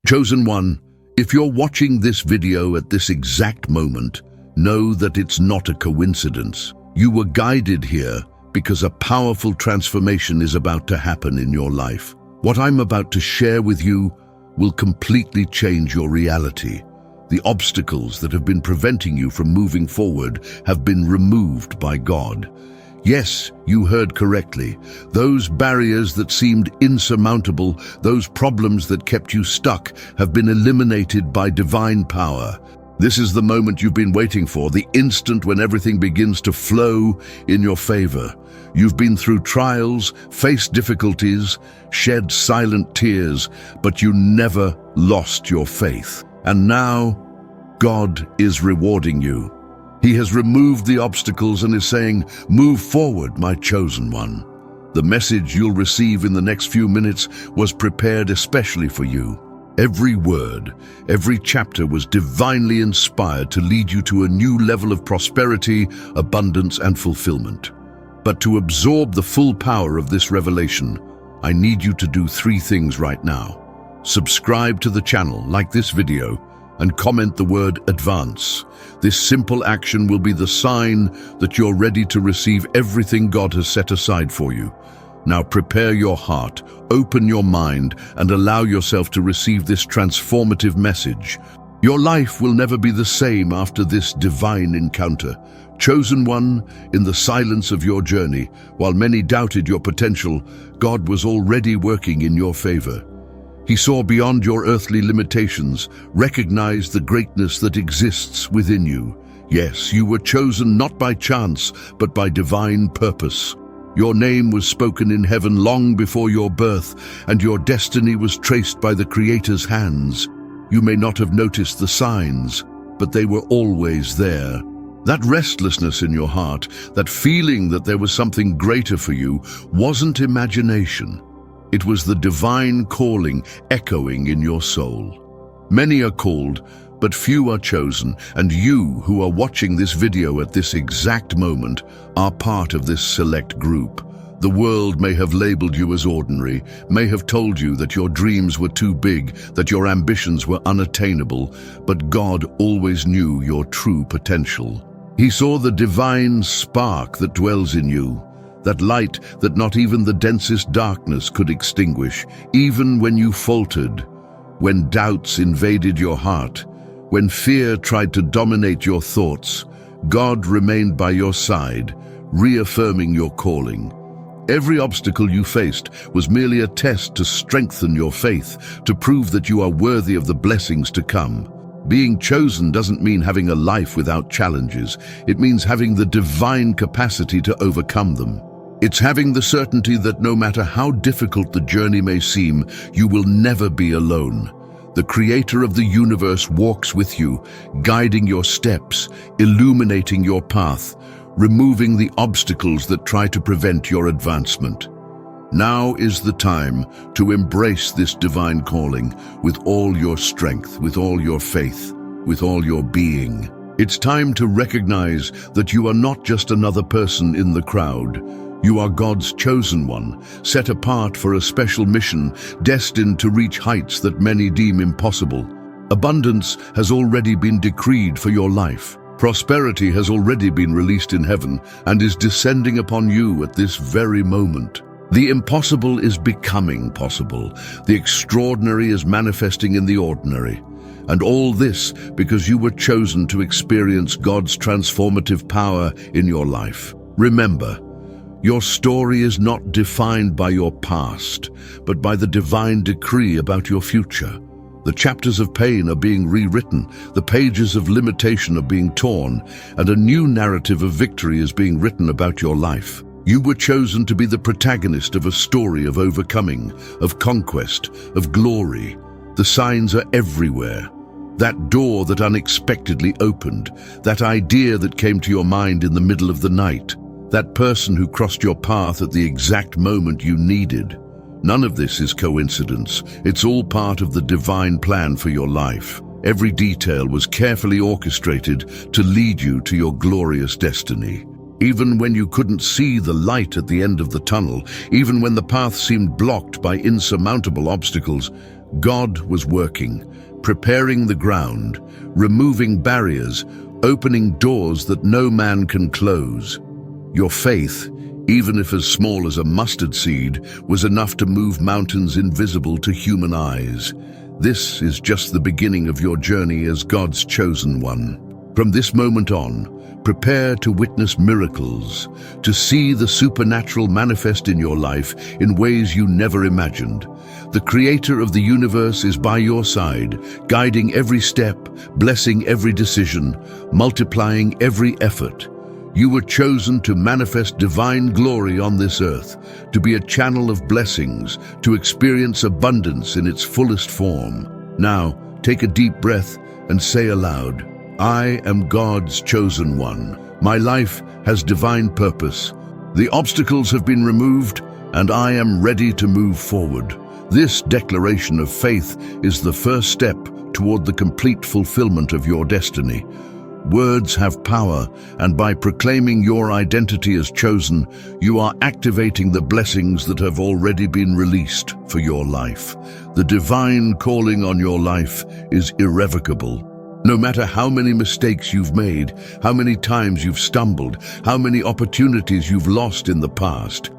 Chosen One, if you're watching this video at this exact moment, know that it's not a coincidence. You were guided here because a powerful transformation is about to happen in your life. What I'm about to share with you will completely change your reality. The obstacles that have been preventing you from moving forward have been removed by God. Yes, you heard correctly. Those barriers that seemed insurmountable, those problems that kept you stuck, have been eliminated by divine power. This is the moment you've been waiting for, the instant when everything begins to flow in your favor. You've been through trials, faced difficulties, shed silent tears, but you never lost your faith. And now, God is rewarding you. He has removed the obstacles and is saying, "Move forward, my chosen one." The message you'll receive in the next few minutes was prepared especially for you. Every word, every chapter was divinely inspired to lead you to a new level of prosperity, abundance, and fulfillment. But to absorb the full power of this revelation, I need you to do 3 things right now. Subscribe to the channel, like this video, and comment the word advance. This simple action will be the sign that you're ready to receive everything God has set aside for you. Now prepare your heart, open your mind, and allow yourself to receive this transformative message. Your life will never be the same after this divine encounter. Chosen One, in the silence of your journey, while many doubted your potential, God was already working in your favor. He saw beyond your earthly limitations, recognized the greatness that exists within you. Yes, you were chosen not by chance, but by divine purpose. Your name was spoken in heaven long before your birth, and your destiny was traced by the Creator's hands. You may not have noticed the signs, but they were always there. That restlessness in your heart, that feeling that there was something greater for you, wasn't imagination. It was the divine calling echoing in your soul. Many are called, but few are chosen, and you who are watching this video at this exact moment are part of this select group. The world may have labeled you as ordinary, may have told you that your dreams were too big, that your ambitions were unattainable, but God always knew your true potential. He saw the divine spark that dwells in you, that light that not even the densest darkness could extinguish, even when you faltered, when doubts invaded your heart, when fear tried to dominate your thoughts. God remained by your side, reaffirming your calling. Every obstacle you faced was merely a test to strengthen your faith, to prove that you are worthy of the blessings to come. Being chosen doesn't mean having a life without challenges. It means having the divine capacity to overcome them. It's having the certainty that no matter how difficult the journey may seem, you will never be alone. The Creator of the universe walks with you, guiding your steps, illuminating your path, removing the obstacles that try to prevent your advancement. Now is the time to embrace this divine calling with all your strength, with all your faith, with all your being. It's time to recognize that you are not just another person in the crowd. You are God's chosen one, set apart for a special mission, destined to reach heights that many deem impossible. Abundance has already been decreed for your life. Prosperity has already been released in heaven and is descending upon you at this very moment. The impossible is becoming possible. The extraordinary is manifesting in the ordinary. And all this because you were chosen to experience God's transformative power in your life. Remember, your story is not defined by your past, but by the divine decree about your future. The chapters of pain are being rewritten, the pages of limitation are being torn, and a new narrative of victory is being written about your life. You were chosen to be the protagonist of a story of overcoming, of conquest, of glory. The signs are everywhere. That door that unexpectedly opened, that idea that came to your mind in the middle of the night, that person who crossed your path at the exact moment you needed. None of this is coincidence. It's all part of the divine plan for your life. Every detail was carefully orchestrated to lead you to your glorious destiny. Even when you couldn't see the light at the end of the tunnel, even when the path seemed blocked by insurmountable obstacles, God was working, preparing the ground, removing barriers, opening doors that no man can close. Your faith, even if as small as a mustard seed, was enough to move mountains invisible to human eyes. This is just the beginning of your journey as God's chosen one. From this moment on, prepare to witness miracles, to see the supernatural manifest in your life in ways you never imagined. The Creator of the universe is by your side, guiding every step, blessing every decision, multiplying every effort. You were chosen to manifest divine glory on this earth, to be a channel of blessings, to experience abundance in its fullest form. Now, take a deep breath and say aloud, I am God's chosen one. My life has divine purpose. The obstacles have been removed, and I am ready to move forward. This declaration of faith is the first step toward the complete fulfillment of your destiny. Words have power, and by proclaiming your identity as chosen, you are activating the blessings that have already been released for your life. The divine calling on your life is irrevocable. No matter how many mistakes you've made, how many times you've stumbled, how many opportunities you've lost in the past,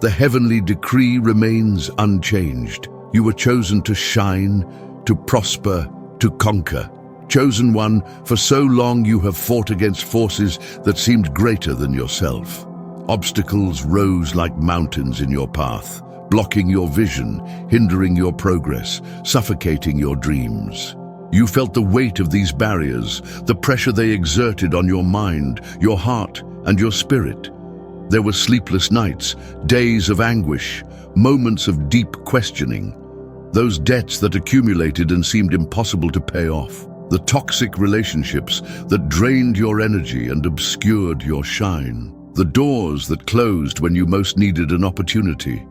the heavenly decree remains unchanged. You were chosen to shine, to prosper, to conquer. Chosen one, for so long you have fought against forces that seemed greater than yourself. Obstacles rose like mountains in your path, blocking your vision, hindering your progress, suffocating your dreams. You felt the weight of these barriers, the pressure they exerted on your mind, your heart, and your spirit. There were sleepless nights, days of anguish, moments of deep questioning. Those debts that accumulated and seemed impossible to pay off. The toxic relationships that drained your energy and obscured your shine. The doors that closed when you most needed an opportunity.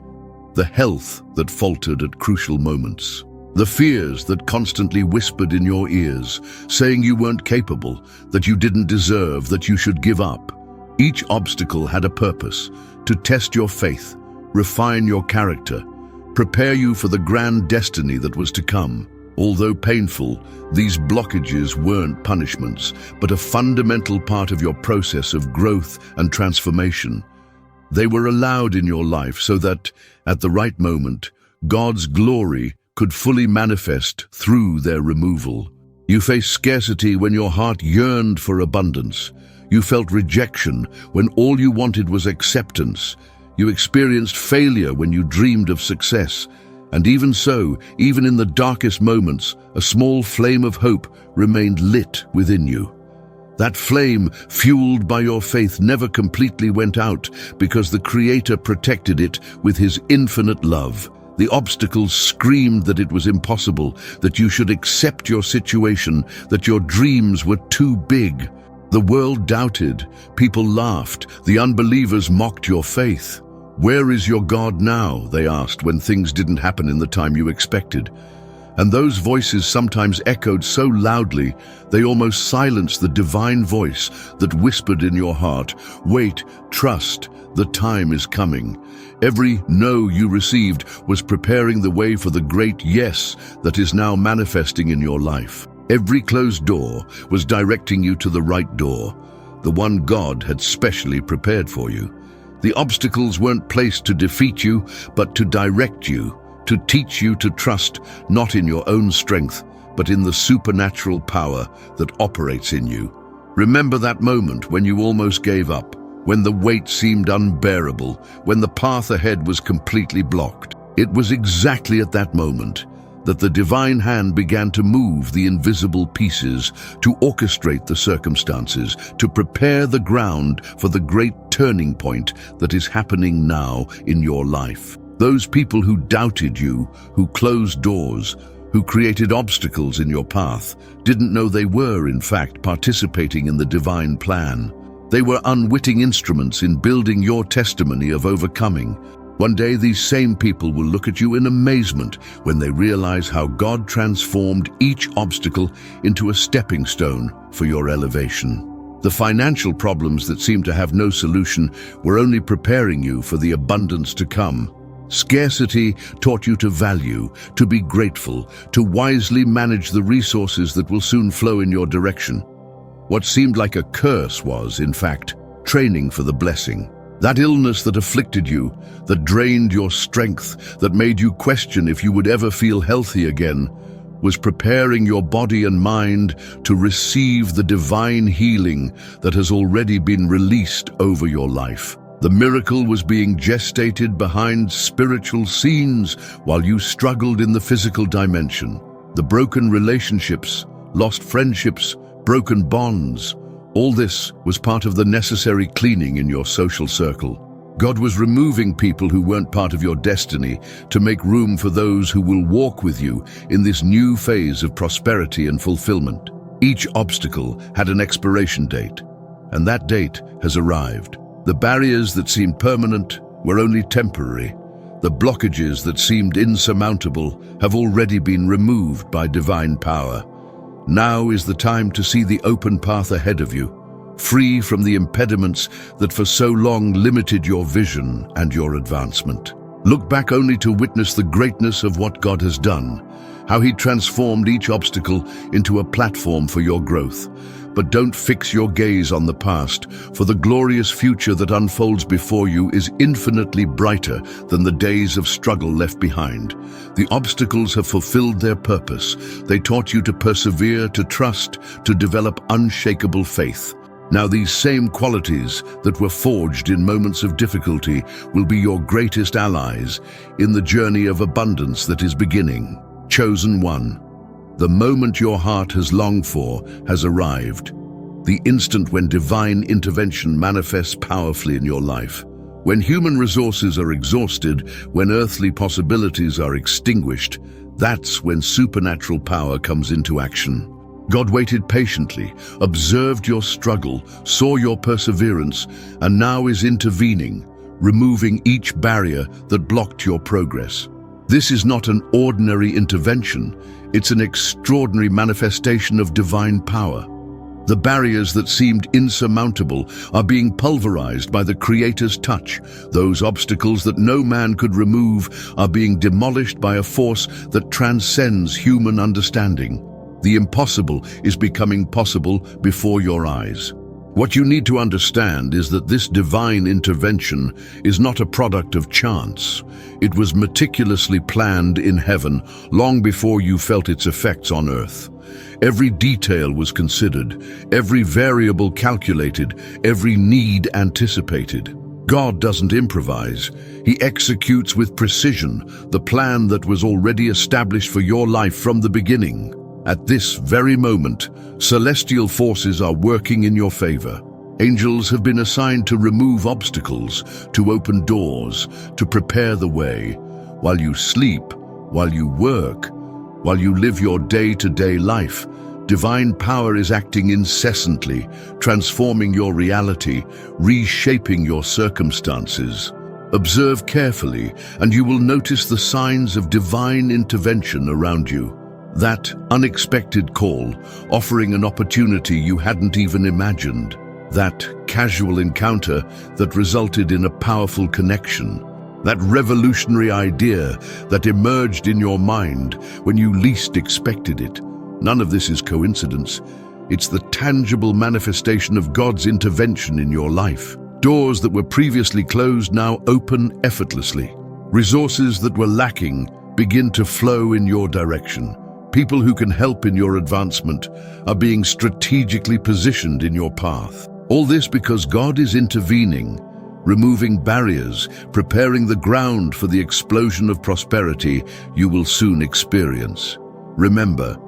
The health that faltered at crucial moments. The fears that constantly whispered in your ears, saying you weren't capable, that you didn't deserve, that you should give up. Each obstacle had a purpose: to test your faith, refine your character, prepare you for the grand destiny that was to come. Although painful, these blockages weren't punishments, but a fundamental part of your process of growth and transformation. They were allowed in your life so that, at the right moment, God's glory could fully manifest through their removal. You faced scarcity when your heart yearned for abundance. You felt rejection when all you wanted was acceptance. You experienced failure when you dreamed of success. And even so, even in the darkest moments, a small flame of hope remained lit within you. That flame, fueled by your faith, never completely went out because the Creator protected it with His infinite love. The obstacles screamed that it was impossible, that you should accept your situation, that your dreams were too big. The world doubted, people laughed, the unbelievers mocked your faith. Where is your God now? They asked when things didn't happen in the time you expected. And those voices sometimes echoed so loudly, they almost silenced the divine voice that whispered in your heart, wait, trust, the time is coming. Every no you received was preparing the way for the great yes that is now manifesting in your life. Every closed door was directing you to the right door, the one God had specially prepared for you. The obstacles weren't placed to defeat you, but to direct you, to teach you to trust not in your own strength, but in the supernatural power that operates in you. Remember that moment when you almost gave up, when the weight seemed unbearable, when the path ahead was completely blocked. It was exactly at that moment that the divine hand began to move the invisible pieces, to orchestrate the circumstances, to prepare the ground for the great turning point that is happening now in your life. Those people who doubted you, who closed doors, who created obstacles in your path, didn't know they were, in fact, participating in the divine plan. They were unwitting instruments in building your testimony of overcoming. One day, these same people will look at you in amazement when they realize how God transformed each obstacle into a stepping stone for your elevation. The financial problems that seemed to have no solution were only preparing you for the abundance to come. Scarcity taught you to value, to be grateful, to wisely manage the resources that will soon flow in your direction. What seemed like a curse was, in fact, training for the blessing. That illness that afflicted you, that drained your strength, that made you question if you would ever feel healthy again, was preparing your body and mind to receive the divine healing that has already been released over your life. The miracle was being gestated behind spiritual scenes while you struggled in the physical dimension. The broken relationships, lost friendships, broken bonds, all this was part of the necessary cleaning in your social circle. God was removing people who weren't part of your destiny to make room for those who will walk with you in this new phase of prosperity and fulfillment. Each obstacle had an expiration date, and that date has arrived. The barriers that seemed permanent were only temporary. The blockages that seemed insurmountable have already been removed by divine power. Now is the time to see the open path ahead of you, free from the impediments that for so long limited your vision and your advancement. Look back only to witness the greatness of what God has done, how He transformed each obstacle into a platform for your growth. But don't fix your gaze on the past, for the glorious future that unfolds before you is infinitely brighter than the days of struggle left behind. The obstacles have fulfilled their purpose. They taught you to persevere, to trust, to develop unshakable faith. Now these same qualities that were forged in moments of difficulty will be your greatest allies in the journey of abundance that is beginning. Chosen one. The moment your heart has longed for has arrived. The instant when divine intervention manifests powerfully in your life. When human resources are exhausted, when earthly possibilities are extinguished, that's when supernatural power comes into action. God waited patiently, observed your struggle, saw your perseverance, and now is intervening, removing each barrier that blocked your progress. This is not an ordinary intervention, it's an extraordinary manifestation of divine power. The barriers that seemed insurmountable are being pulverized by the Creator's touch. Those obstacles that no man could remove are being demolished by a force that transcends human understanding. The impossible is becoming possible before your eyes. What you need to understand is that this divine intervention is not a product of chance. It was meticulously planned in heaven long before you felt its effects on earth. Every detail was considered, every variable calculated, every need anticipated. God doesn't improvise. He executes with precision the plan that was already established for your life from the beginning. At this very moment, celestial forces are working in your favor. Angels have been assigned to remove obstacles, to open doors, to prepare the way. While you sleep, while you work, while you live your day-to-day life, divine power is acting incessantly, transforming your reality, reshaping your circumstances. Observe carefully, and you will notice the signs of divine intervention around you. That unexpected call, offering an opportunity you hadn't even imagined. That casual encounter that resulted in a powerful connection. That revolutionary idea that emerged in your mind when you least expected it. None of this is coincidence. It's the tangible manifestation of God's intervention in your life. Doors that were previously closed now open effortlessly. Resources that were lacking begin to flow in your direction. People who can help in your advancement are being strategically positioned in your path. All this because God is intervening, removing barriers, preparing the ground for the explosion of prosperity you will soon experience. Remember,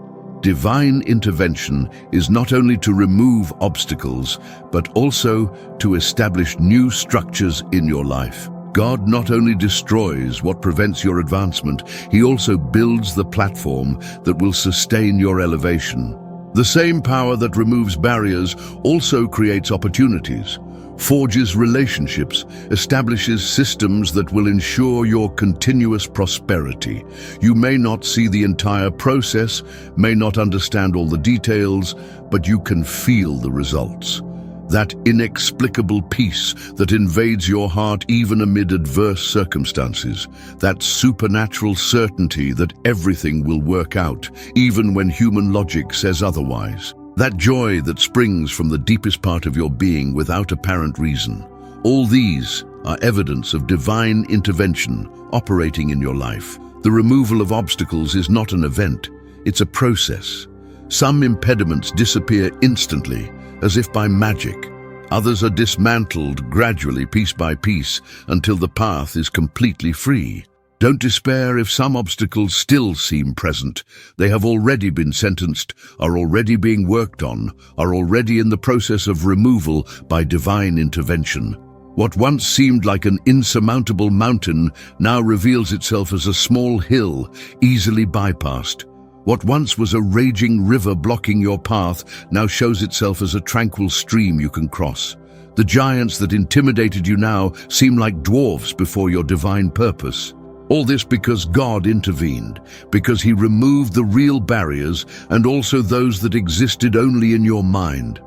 divine intervention is not only to remove obstacles, but also to establish new structures in your life. God not only destroys what prevents your advancement, He also builds the platform that will sustain your elevation. The same power that removes barriers also creates opportunities, forges relationships, establishes systems that will ensure your continuous prosperity. You may not see the entire process, may not understand all the details, but you can feel the results. that inexplicable peace that invades your heart even amid adverse circumstances, that supernatural certainty that everything will work out, even when human logic says otherwise. That joy that springs from the deepest part of your being without apparent reason. All these are evidence of divine intervention operating in your life. The removal of obstacles is not an event, it's a process. Some impediments disappear instantly, as if by magic. Others are dismantled gradually, piece by piece, until the path is completely free. Don't despair if some obstacles still seem present. They have already been sentenced, are already being worked on, are already in the process of removal by divine intervention. What once seemed like an insurmountable mountain now reveals itself as a small hill, easily bypassed. What once was a raging river blocking your path now shows itself as a tranquil stream you can cross. The giants that intimidated you now seem like dwarfs before your divine purpose. All this because God intervened, because He removed the real barriers and also those that existed only in your mind.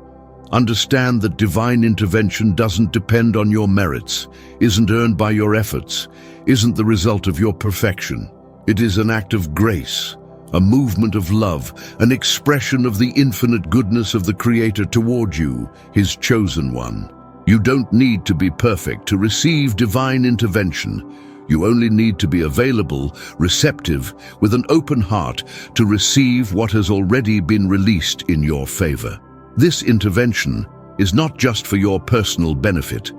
Understand that divine intervention doesn't depend on your merits, isn't earned by your efforts, isn't the result of your perfection. It is an act of grace, a movement of love, an expression of the infinite goodness of the Creator toward you, His chosen one. You don't need to be perfect to receive divine intervention. You only need to be available, receptive, with an open heart to receive what has already been released in your favor. This intervention is not just for your personal benefit.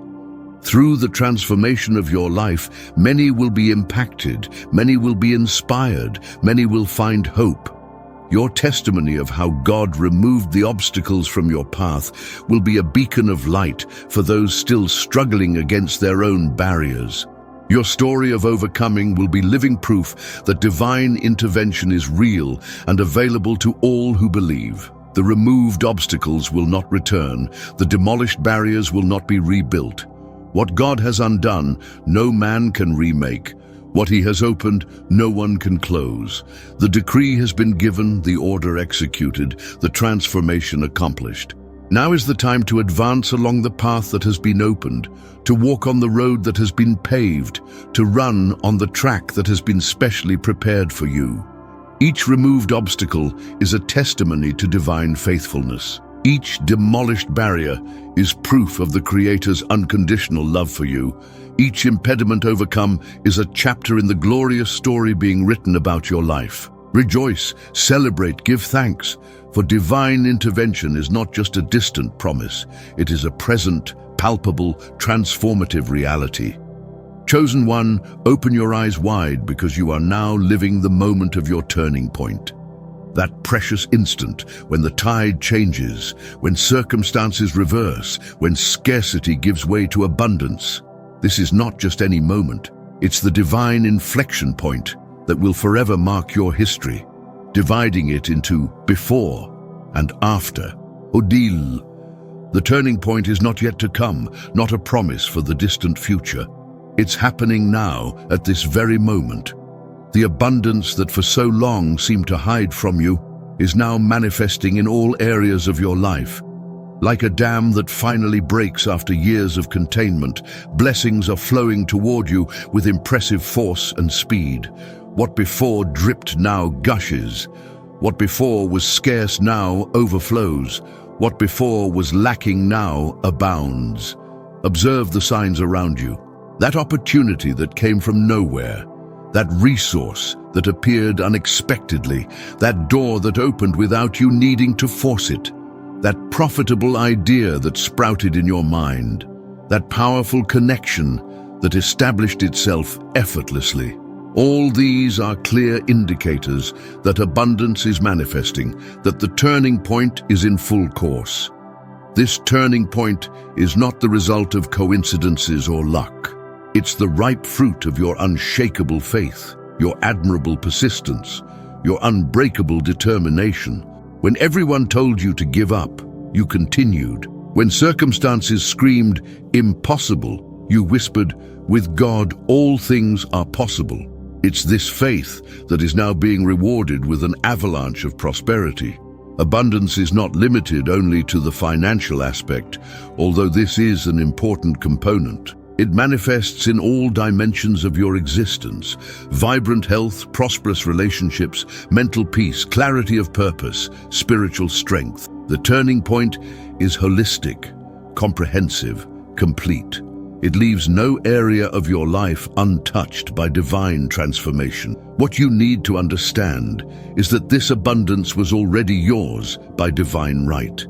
Through the transformation of your life, many will be impacted, many will be inspired, many will find hope. Your testimony of how God removed the obstacles from your path will be a beacon of light for those still struggling against their own barriers. Your story of overcoming will be living proof that divine intervention is real and available to all who believe. The removed obstacles will not return. The demolished barriers will not be rebuilt. What God has undone, no man can remake. What He has opened, no one can close. The decree has been given, the order executed, the transformation accomplished. Now is the time to advance along the path that has been opened, to walk on the road that has been paved, to run on the track that has been specially prepared for you. Each removed obstacle is a testimony to divine faithfulness. Each demolished barrier is proof of the Creator's unconditional love for you. Each impediment overcome is a chapter in the glorious story being written about your life. Rejoice, celebrate, give thanks, for divine intervention is not just a distant promise, it is a present, palpable, transformative reality. Chosen one, open your eyes wide because you are now living the moment of your turning point. That precious instant when the tide changes, when circumstances reverse, when scarcity gives way to abundance. This is not just any moment, it's the divine inflection point that will forever mark your history, dividing it into before and after. Odile. The turning point is not yet to come, not a promise for the distant future. It's happening now, at this very moment. The abundance that for so long seemed to hide from you is now manifesting in all areas of your life. Like a dam that finally breaks after years of containment, blessings are flowing toward you with impressive force and speed. What before dripped now gushes. What before was scarce now overflows. What before was lacking now abounds. Observe the signs around you. That opportunity that came from nowhere, that resource that appeared unexpectedly, that door that opened without you needing to force it, that profitable idea that sprouted in your mind, that powerful connection that established itself effortlessly. All these are clear indicators that abundance is manifesting, that the turning point is in full course. This turning point is not the result of coincidences or luck. It's the ripe fruit of your unshakable faith, your admirable persistence, your unbreakable determination. When everyone told you to give up, you continued. When circumstances screamed, impossible, you whispered, with God, all things are possible. It's this faith that is now being rewarded with an avalanche of prosperity. Abundance is not limited only to the financial aspect, although this is an important component. It manifests in all dimensions of your existence: vibrant health, prosperous relationships, mental peace, clarity of purpose, spiritual strength. The turning point is holistic, comprehensive, complete. It leaves no area of your life untouched by divine transformation. What you need to understand is that this abundance was already yours by divine right.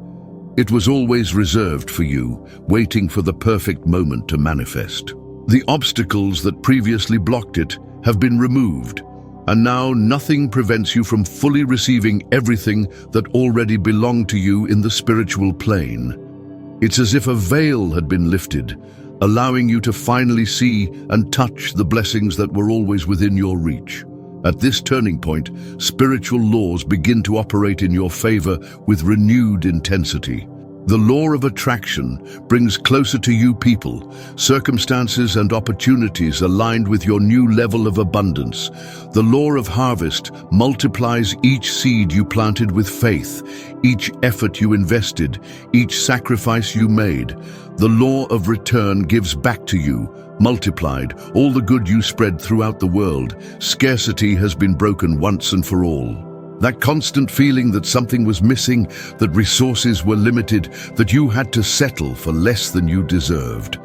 It was always reserved for you, waiting for the perfect moment to manifest. The obstacles that previously blocked it have been removed, and now nothing prevents you from fully receiving everything that already belonged to you in the spiritual plane. It's as if a veil had been lifted, allowing you to finally see and touch the blessings that were always within your reach. At this turning point, spiritual laws begin to operate in your favor with renewed intensity. The law of attraction brings closer to you people, circumstances and opportunities aligned with your new level of abundance. The law of harvest multiplies each seed you planted with faith, each effort you invested, each sacrifice you made. The law of return gives back to you, multiplied, all the good you spread throughout the world. Scarcity has been broken once and for all. That constant feeling that something was missing, that resources were limited, that you had to settle for less than you deserved.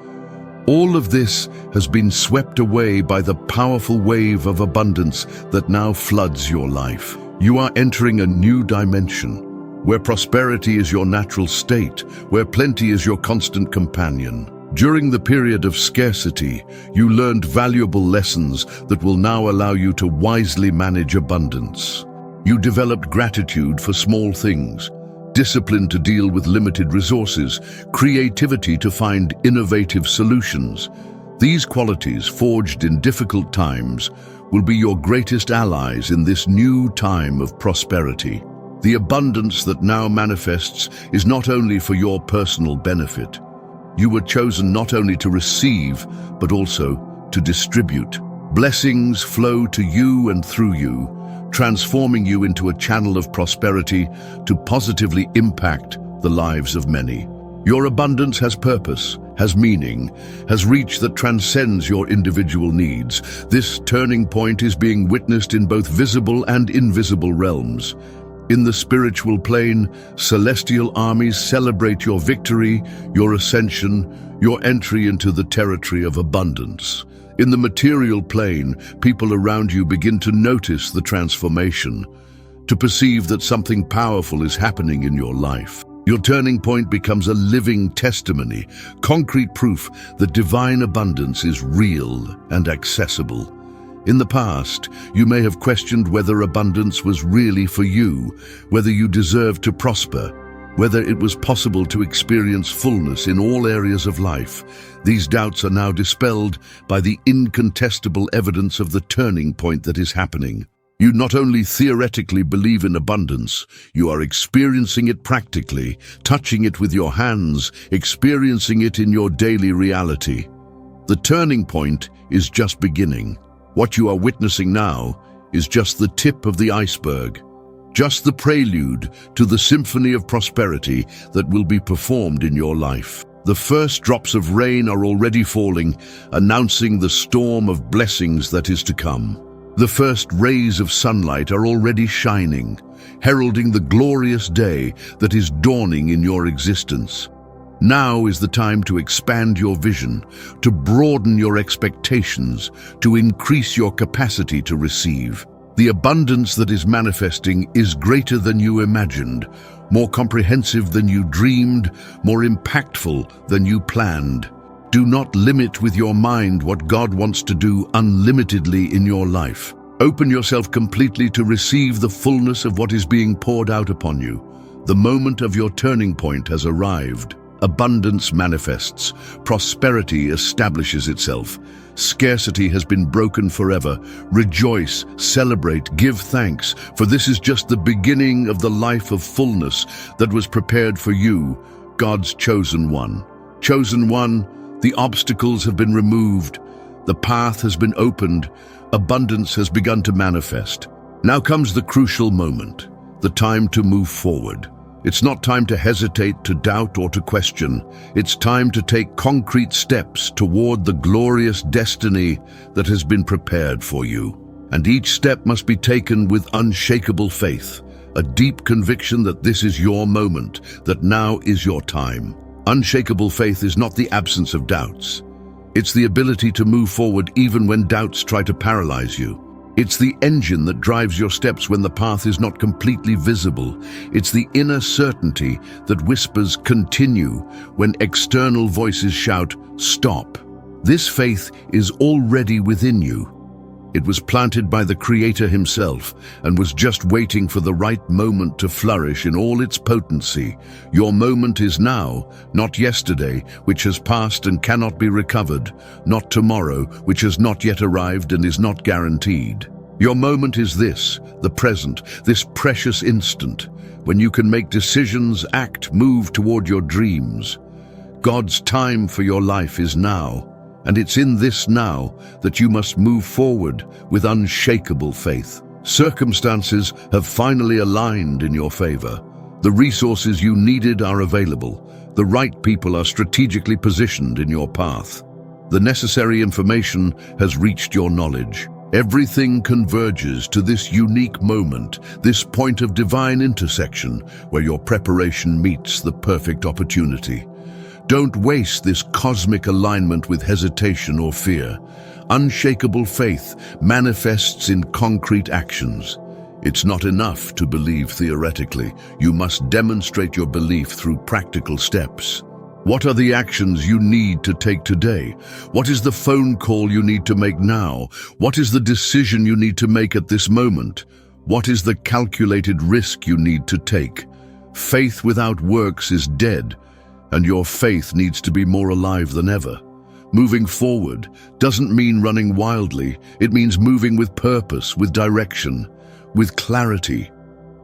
All of this has been swept away by the powerful wave of abundance that now floods your life. You are entering a new dimension, where prosperity is your natural state, where plenty is your constant companion. During the period of scarcity, you learned valuable lessons that will now allow you to wisely manage abundance. You developed gratitude for small things, discipline to deal with limited resources, creativity to find innovative solutions. These qualities, forged in difficult times, will be your greatest allies in this new time of prosperity. The abundance that now manifests is not only for your personal benefit. You were chosen not only to receive, but also to distribute. Blessings flow to you and through you, transforming you into a channel of prosperity to positively impact the lives of many. Your abundance has purpose, has meaning, has reach that transcends your individual needs. This turning point is being witnessed in both visible and invisible realms. In the spiritual plane, celestial armies celebrate your victory, your ascension, your entry into the territory of abundance. In the material plane, people around you begin to notice the transformation, to perceive that something powerful is happening in your life. Your turning point becomes a living testimony, concrete proof that divine abundance is real and accessible. In the past, you may have questioned whether abundance was really for you, whether you deserved to prosper, whether it was possible to experience fullness in all areas of life. These doubts are now dispelled by the incontestable evidence of the turning point that is happening. You not only theoretically believe in abundance, you are experiencing it practically, touching it with your hands, experiencing it in your daily reality. The turning point is just beginning. What you are witnessing now is just the tip of the iceberg, just the prelude to the symphony of prosperity that will be performed in your life. The first drops of rain are already falling, announcing the storm of blessings that is to come. The first rays of sunlight are already shining, heralding the glorious day that is dawning in your existence. Now is the time to expand your vision, to broaden your expectations, to increase your capacity to receive. The abundance that is manifesting is greater than you imagined, more comprehensive than you dreamed, more impactful than you planned. Do not limit with your mind what God wants to do unlimitedly in your life. Open yourself completely to receive the fullness of what is being poured out upon you. The moment of your turning point has arrived. Abundance manifests, prosperity establishes itself. Scarcity has been broken forever. Rejoice, celebrate, give thanks, for this is just the beginning of the life of fullness that was prepared for you, God's chosen one. Chosen one, the obstacles have been removed, the path has been opened, abundance has begun to manifest. Now comes the crucial moment, the time to move forward. It's not time to hesitate, to doubt, or to question. It's time to take concrete steps toward the glorious destiny that has been prepared for you. And each step must be taken with unshakable faith, a deep conviction that this is your moment, that now is your time. Unshakable faith is not the absence of doubts. It's the ability to move forward even when doubts try to paralyze you. It's the engine that drives your steps when the path is not completely visible. It's the inner certainty that whispers "continue" when external voices shout "stop." This faith is already within you. It was planted by the Creator himself and was just waiting for the right moment to flourish in all its potency. Your moment is now, not yesterday, which has passed and cannot be recovered, not tomorrow, which has not yet arrived and is not guaranteed. Your moment is this, the present, this precious instant, when you can make decisions, act, move toward your dreams. God's time for your life is now. And it's in this now that you must move forward with unshakable faith. Circumstances have finally aligned in your favor. The resources you needed are available. The right people are strategically positioned in your path. The necessary information has reached your knowledge. Everything converges to this unique moment, this point of divine intersection where your preparation meets the perfect opportunity. Don't waste this cosmic alignment with hesitation or fear. Unshakable faith manifests in concrete actions. It's not enough to believe theoretically. You must demonstrate your belief through practical steps. What are the actions you need to take today? What is the phone call you need to make now? What is the decision you need to make at this moment? What is the calculated risk you need to take? Faith without works is dead. And your faith needs to be more alive than ever. Moving forward doesn't mean running wildly. It means moving with purpose, with direction, with clarity.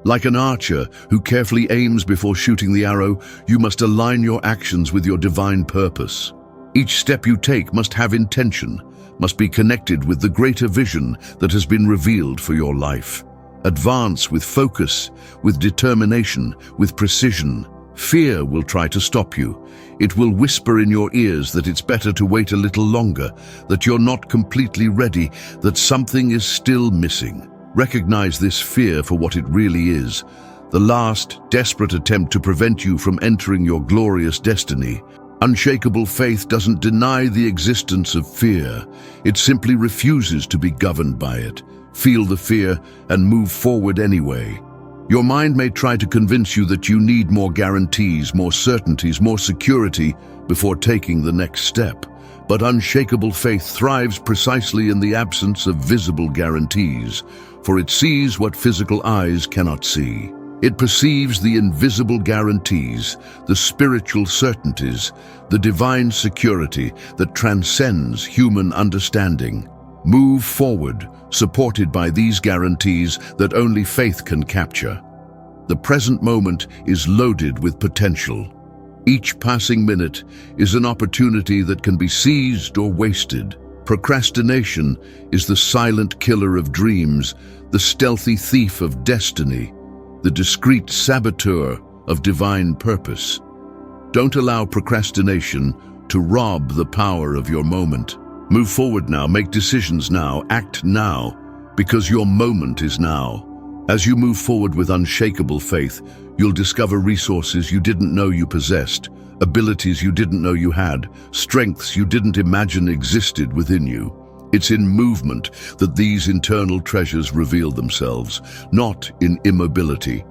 Like an archer who carefully aims before shooting the arrow, you must align your actions with your divine purpose. Each step you take must have intention, must be connected with the greater vision that has been revealed for your life. Advance with focus, with determination, with precision. Fear will try to stop you. It will whisper in your ears that it's better to wait a little longer, that you're not completely ready, that something is still missing. Recognize this fear for what it really is, the last, desperate attempt to prevent you from entering your glorious destiny. Unshakable faith doesn't deny the existence of fear. It simply refuses to be governed by it. Feel the fear and move forward anyway. Your mind may try to convince you that you need more guarantees, more certainties, more security before taking the next step. But unshakable faith thrives precisely in the absence of visible guarantees, for it sees what physical eyes cannot see. It perceives the invisible guarantees, the spiritual certainties, the divine security that transcends human understanding. Move forward, supported by these guarantees that only faith can capture. The present moment is loaded with potential. Each passing minute is an opportunity that can be seized or wasted. Procrastination is the silent killer of dreams, the stealthy thief of destiny, the discreet saboteur of divine purpose. Don't allow procrastination to rob the power of your moment. Move forward now, make decisions now, act now, because your moment is now. As you move forward with unshakable faith, you'll discover resources you didn't know you possessed, abilities you didn't know you had, strengths you didn't imagine existed within you. It's in movement that these internal treasures reveal themselves, not in immobility.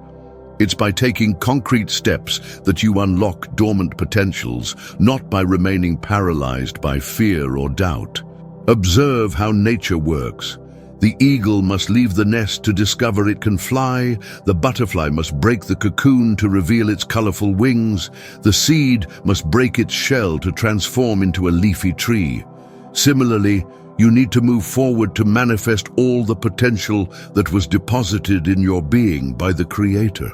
It's by taking concrete steps that you unlock dormant potentials, not by remaining paralyzed by fear or doubt. Observe how nature works. The eagle must leave the nest to discover it can fly. The butterfly must break the cocoon to reveal its colorful wings. The seed must break its shell to transform into a leafy tree. Similarly, you need to move forward to manifest all the potential that was deposited in your being by the Creator.